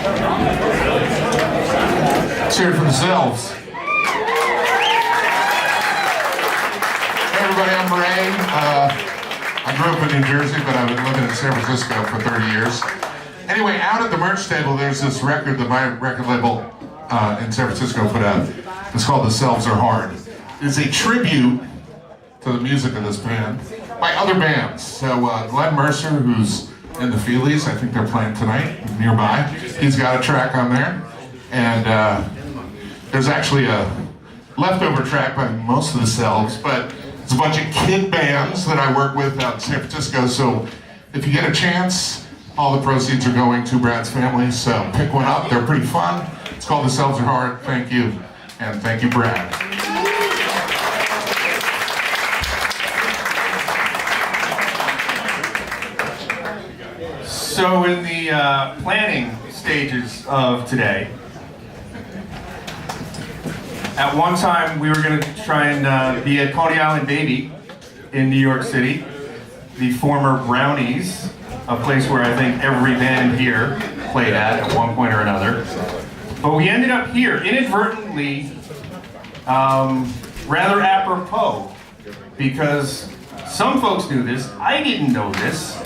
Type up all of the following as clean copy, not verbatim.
Let's hear it for themselves. Hey everybody, I'm Ray. I grew up in New Jersey, but I've been living in San Francisco for 30 years. Anyway, out at the merch table, there's this record that my record label in San Francisco put out. It's called The Selves Are Hard. It's a tribute to the music of this band by other bands. So Glenn Mercer, who's in the Feelies, I think they're playing tonight nearby. He's got a track on there. And there's actually a leftover track by most of the Selves, but it's a bunch of kid bands that I work with out in San Francisco. So if you get a chance, all the proceeds are going to Brad's family, so pick one up. They're pretty fun. It's called The Selves Are Hard. Thank you. And thank you, Brad. So in the planning stages of today, at one time we were going to try and be at Coney Island Baby in New York City, the former Brownies, a place where I think every band here played at one point or another. But we ended up here, inadvertently, rather apropos, because some folks knew this, I didn't know this.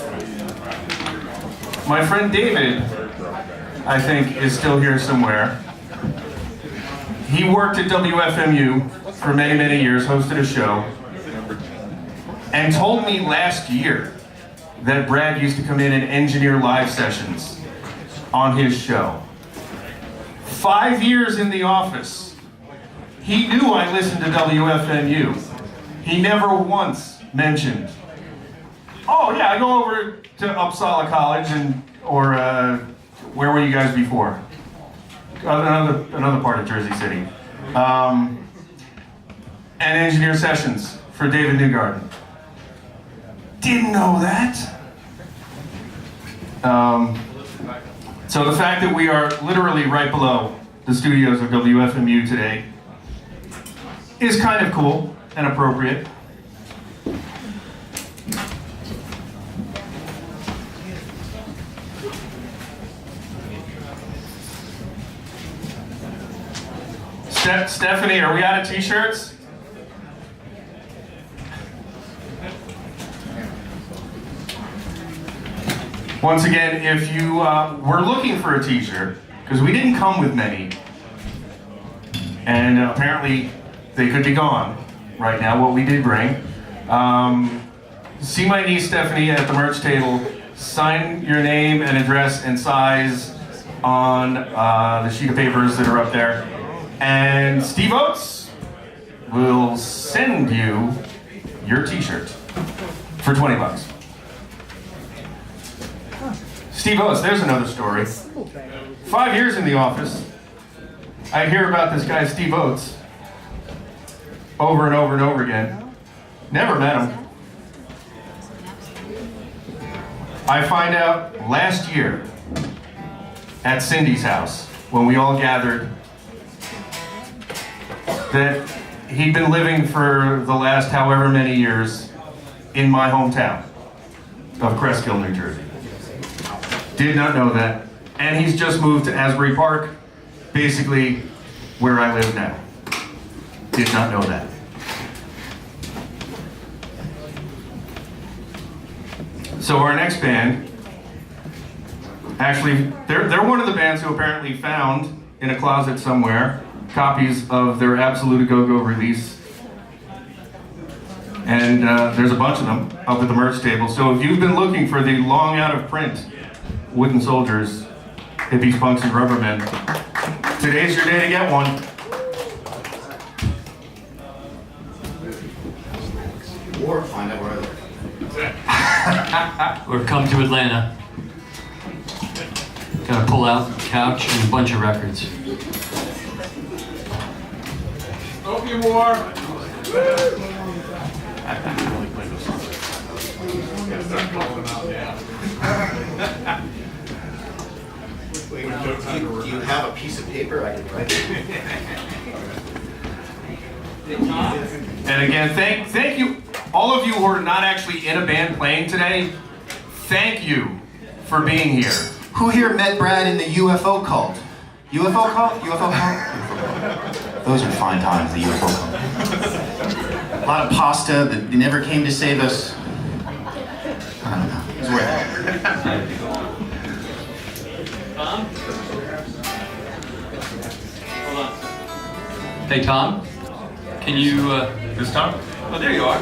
My friend David, I think, is still here somewhere. He worked at WFMU for many, many years, hosted a show, and told me last year that Brad used to come in and engineer live sessions on his show. 5 years in the office. He knew I listened to WFMU. He never once mentioned, oh yeah, I go over to Uppsala College or where were you guys before? Another part of Jersey City. And engineer sessions for David Newgarden. Didn't know that. So the fact that we are literally right below the studios of WFMU today is kind of cool and appropriate. Stephanie, are we out of t-shirts? Once again, if you were looking for a t-shirt, because we didn't come with many, and apparently they could be gone right now, what we did bring. See my niece Stephanie at the merch table, sign your name and address and size on the sheet of papers that are up there. And Steve Oates will send you your t-shirt for 20 bucks. Steve Oates, there's another story. 5 years in the office, I hear about this guy Steve Oates over and over and over again. Never met him. I find out last year at Cindy's house when we all gathered that he'd been living for the last however many years in my hometown of Cresskill, New Jersey. Did not know that. And he's just moved to Asbury Park, basically where I live now. Did not know that. So our next band, actually, they're one of the bands who apparently found in a closet somewhere copies of their Absolute A Go-Go release. And there's a bunch of them up at the merch table. So if you've been looking for the long out of print Wooden Soldiers, Hippies, Punks, and Rubbermen, today's your day to get one. Or find out where I live. Or come to Atlanta. Gotta pull out a couch and a bunch of records. Hope you more. Do you have a piece of paper I can write? And again, thank you, all of you who are not actually in a band playing today, thank you for being here. Who here met Brad in the UFO cult? UFO cult? UFO cult? Those are fine times, the UFO cult. A lot of pasta that they never came to save us. I don't know. It was worth it. Hey, Tom, can you, This time? Oh, there you are.